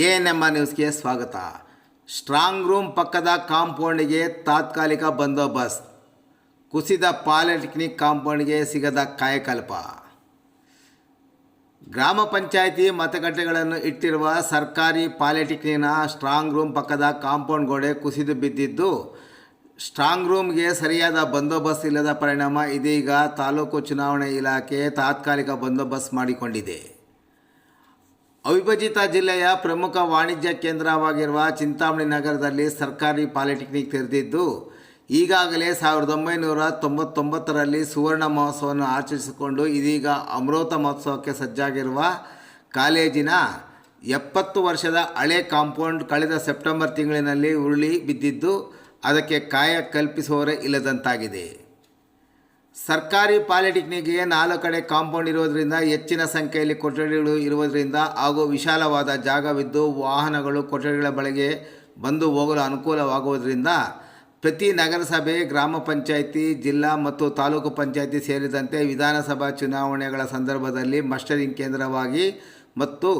ANM ನ್ಯೂಸ್ಗೆ ಸ್ವಾಗತ. Strong room ಪಕ್ಕದ ಕಾಂಪೌಂಡ್ಗೆ ತಾತ್ಕಾಲಿಕ ಬಂದೋಬಸ್ತ್, ಕುಸಿದ ಪಾಲಿಟೆಕ್ನಿಕ್ ಕಾಂಪೌಂಡ್ಗೆ ಸಿಗದ ಕಾಯಕಲ್ಪ. ಗ್ರಾಮ ಪಂಚಾಯಿತಿ ಮತಗಟ್ಟೆಗಳನ್ನು ಇಟ್ಟಿರುವ ಸರ್ಕಾರಿ ಪಾಲಿಟೆಕ್ನಿಕ್ನ ಸ್ಟ್ರಾಂಗ್ ರೂಮ್ ಪಕ್ಕದ ಕಾಂಪೌಂಡ್ ಗೋಡೆ ಕುಸಿದು ಬಿದ್ದಿದ್ದು, ಸ್ಟ್ರಾಂಗ್ ರೂಮ್ಗೆ ಸರಿಯಾದ ಬಂದೋಬಸ್ತ್ ಇಲ್ಲದ ಪರಿಣಾಮ ಇದೀಗ ತಾಲೂಕು ಚುನಾವಣಾ ಇಲಾಖೆ ತಾತ್ಕಾಲಿಕ ಬಂದೋಬಸ್ತ್ ಮಾಡಿಕೊಂಡಿದೆ. ಅವಿಭಜಿತ ಜಿಲ್ಲೆಯ ಪ್ರಮುಖ ವಾಣಿಜ್ಯ ಕೇಂದ್ರವಾಗಿರುವ ಚಿಂತಾಮಣಿ ನಗರದಲ್ಲಿ ಸರ್ಕಾರಿ ಪಾಲಿಟೆಕ್ನಿಕ್ ತೆರೆದಿದ್ದು, ಈಗಾಗಲೇ 1999ರಲ್ಲಿ ಸುವರ್ಣ ಮಹೋತ್ಸವವನ್ನು ಆಚರಿಸಿಕೊಂಡು ಇದೀಗ ಅಮೃತ ಮಹೋತ್ಸವಕ್ಕೆ ಸಜ್ಜಾಗಿರುವ ಕಾಲೇಜಿನ 70 ವರ್ಷದ ಹಳೆ ಕಾಂಪೌಂಡ್ ಕಳೆದ ಸೆಪ್ಟೆಂಬರ್ ತಿಂಗಳಿನಲ್ಲಿ ಉರುಳಿ ಬಿದ್ದಿದ್ದು, ಅದಕ್ಕೆ ಕಾಯ ಕಲ್ಪಿಸುವವರೇ ಇಲ್ಲದಂತಾಗಿದೆ. ಸರ್ಕಾರಿ ಪಾಲಿಟೆಕ್ನಿಕ್ಗೆ 4 ಕಡೆ ಕಾಂಪೌಂಡ್ ಇರುವುದರಿಂದ, ಹೆಚ್ಚಿನ ಸಂಖ್ಯೆಯಲ್ಲಿ ಕೊಠಡಿಗಳು ಇರುವುದರಿಂದ ಹಾಗೂ ವಿಶಾಲವಾದ ಜಾಗವಿದ್ದು ವಾಹನಗಳು ಕೊಠಡಿಗಳ ಬಳಿಗೆ ಬಂದು ಹೋಗಲು ಅನುಕೂಲವಾಗುವುದರಿಂದ ಪ್ರತಿ ನಗರಸಭೆ, ಗ್ರಾಮ ಪಂಚಾಯಿತಿ, ಜಿಲ್ಲಾ ಮತ್ತು ತಾಲೂಕು ಪಂಚಾಯಿತಿ ಸೇರಿದಂತೆ ವಿಧಾನಸಭಾ ಚುನಾವಣೆಗಳ ಸಂದರ್ಭದಲ್ಲಿ ಮಸ್ಟರಿಂಗ್ ಕೇಂದ್ರವಾಗಿ ಮತ್ತು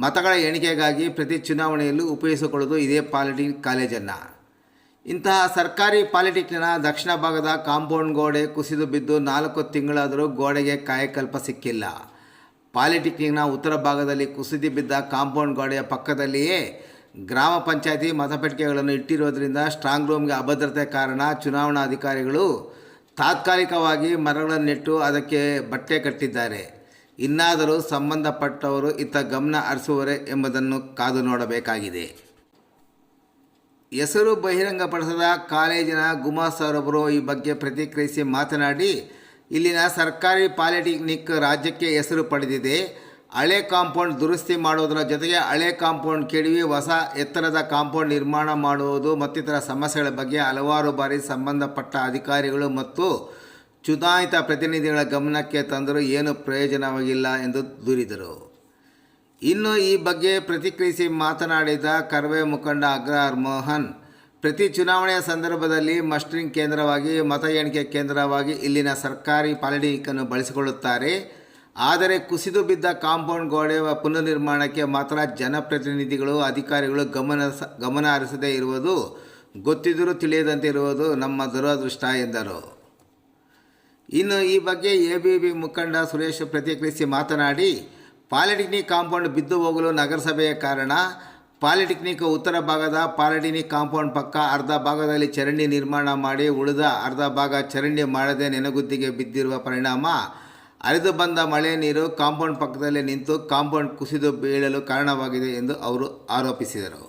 ಮತಗಳ ಎಣಿಕೆಗಾಗಿ ಪ್ರತಿ ಚುನಾವಣೆಯಲ್ಲೂ ಉಪಯೋಗಿಸಿಕೊಳ್ಳುವುದು ಇದೇ ಪಾಲಿಟೆಕ್ನಿಕ್ ಕಾಲೇಜನ್ನು. ಇಂತಹ ಸರ್ಕಾರಿ ಪಾಲಿಟೆಕ್ನಿಕ್ನ ದಕ್ಷಿಣ ಭಾಗದ ಕಾಂಪೌಂಡ್ ಗೋಡೆ ಕುಸಿದು ಬಿದ್ದು 4 ತಿಂಗಳಾದರೂ ಗೋಡೆಗೆ ಕಾಯಕಲ್ಪ ಸಿಕ್ಕಿಲ್ಲ. ಪಾಲಿಟೆಕ್ನಿಕ್ನ ಉತ್ತರ ಭಾಗದಲ್ಲಿ ಕುಸಿದು ಬಿದ್ದ ಕಾಂಪೌಂಡ್ ಗೋಡೆಯ ಪಕ್ಕದಲ್ಲಿಯೇ ಗ್ರಾಮ ಪಂಚಾಯಿತಿ ಮತಪೆಟ್ಟಿಗೆಗಳನ್ನು ಇಟ್ಟಿರುವುದರಿಂದ ಸ್ಟ್ರಾಂಗ್ ರೂಮ್ಗೆ ಅಭದ್ರತೆ ಕಾರಣ ಚುನಾವಣಾ ಅಧಿಕಾರಿಗಳು ತಾತ್ಕಾಲಿಕವಾಗಿ ಮರಗಳನ್ನು ನೆಟ್ಟು ಅದಕ್ಕೆ ಬಟ್ಟೆ ಕಟ್ಟಿದ್ದಾರೆ. ಇನ್ನಾದರೂ ಸಂಬಂಧಪಟ್ಟವರು ಇತ್ತ ಗಮನ ಹರಿಸುವರೇ ಎಂಬುದನ್ನು ಕಾದು ನೋಡಬೇಕಾಗಿದೆ. ಹೆಸರು ಬಹಿರಂಗಪಡಿಸದ ಕಾಲೇಜಿನ ಗುಮಾಸ್ತರೊಬ್ಬರು ಈ ಬಗ್ಗೆ ಪ್ರತಿಕ್ರಿಯಿಸಿ ಮಾತನಾಡಿ, ಇಲ್ಲಿನ ಸರ್ಕಾರಿ ಪಾಲಿಟೆಕ್ನಿಕ್ ರಾಜ್ಯಕ್ಕೆ ಹೆಸರು ಪಡೆದಿದೆ. ಹಳೆ ಕಾಂಪೌಂಡ್ ದುರಸ್ತಿ ಮಾಡುವುದರ ಜೊತೆಗೆ ಹಳೆ ಕಾಂಪೌಂಡ್ ಕೆಡವಿ ಹೊಸ ಎತ್ತರದ ಕಾಂಪೌಂಡ್ ನಿರ್ಮಾಣ ಮಾಡುವುದು ಮತ್ತಿತರ ಸಮಸ್ಯೆಗಳ ಬಗ್ಗೆ ಹಲವಾರು ಬಾರಿ ಸಂಬಂಧಪಟ್ಟ ಅಧಿಕಾರಿಗಳು ಮತ್ತು ಚುನಾಯಿತ ಪ್ರತಿನಿಧಿಗಳ ಗಮನಕ್ಕೆ ತಂದರೂ ಏನೂ ಪ್ರಯೋಜನವಾಗಿಲ್ಲ ಎಂದು ದೂರಿದರು. ಇನ್ನು ಈ ಬಗ್ಗೆ ಪ್ರತಿಕ್ರಿಯಿಸಿ ಮಾತನಾಡಿದ ಕರವೇ ಮುಖಂಡ ಅಗ್ರಹಾರ್ ಮೋಹನ್, ಪ್ರತಿ ಚುನಾವಣೆಯ ಸಂದರ್ಭದಲ್ಲಿ ಮಸ್ಟರಿಂಗ್ ಕೇಂದ್ರವಾಗಿ, ಮತ ಎಣಿಕೆ ಕೇಂದ್ರವಾಗಿ ಇಲ್ಲಿನ ಸರ್ಕಾರಿ ಪಾಲಿಟೆಕ್ನಿಕ್ಕನ್ನು ಬಳಸಿಕೊಳ್ಳುತ್ತಾರೆ. ಆದರೆ ಕುಸಿದು ಬಿದ್ದ ಕಾಂಪೌಂಡ್ ಗೋಡೆ ಪುನರ್ನಿರ್ಮಾಣಕ್ಕೆ ಮಾತ್ರ ಜನಪ್ರತಿನಿಧಿಗಳು, ಅಧಿಕಾರಿಗಳು ಗಮನ ಹರಿಸದೇ ಇರುವುದು ಗೊತ್ತಿದ್ದರೂ ತಿಳಿಯದಂತೆ ಇರುವುದು ನಮ್ಮ ದುರದೃಷ್ಟ ಎಂದರು. ಇನ್ನು ಈ ಬಗ್ಗೆ ಎಬಿವಿ ಮುಖಂಡ ಸುರೇಶ್ ಪ್ರತಿಕ್ರಿಯಿಸಿ ಮಾತನಾಡಿ, ಪಾಲಿಟೆಕ್ನಿಕ್ ಕಾಂಪೌಂಡ್ ಬಿದ್ದು ಹೋಗಲು ನಗರಸಭೆಯ ಕಾರಣ. ಪಾಲಿಟೆಕ್ನಿಕ್ ಉತ್ತರ ಭಾಗದ ಪಾಲಿಟೆಕ್ನಿಕ್ ಕಾಂಪೌಂಡ್ ಪಕ್ಕ ಅರ್ಧ ಭಾಗದಲ್ಲಿ ಚರಂಡಿ ನಿರ್ಮಾಣ ಮಾಡಿ ಉಳಿದ ಅರ್ಧ ಭಾಗ ಚರಂಡಿ ಮಾಡದೆ ನೆನೆಗುದ್ದಿಗೆ ಬಿದ್ದಿರುವ ಪರಿಣಾಮ ಹರಿದು ಬಂದ ಮಳೆ ನೀರು ಕಾಂಪೌಂಡ್ ಪಕ್ಕದಲ್ಲೇ ನಿಂತು ಕಾಂಪೌಂಡ್ ಕುಸಿದು ಬೀಳಲು ಕಾರಣವಾಗಿದೆ ಎಂದು ಅವರು ಆರೋಪಿಸಿದರು.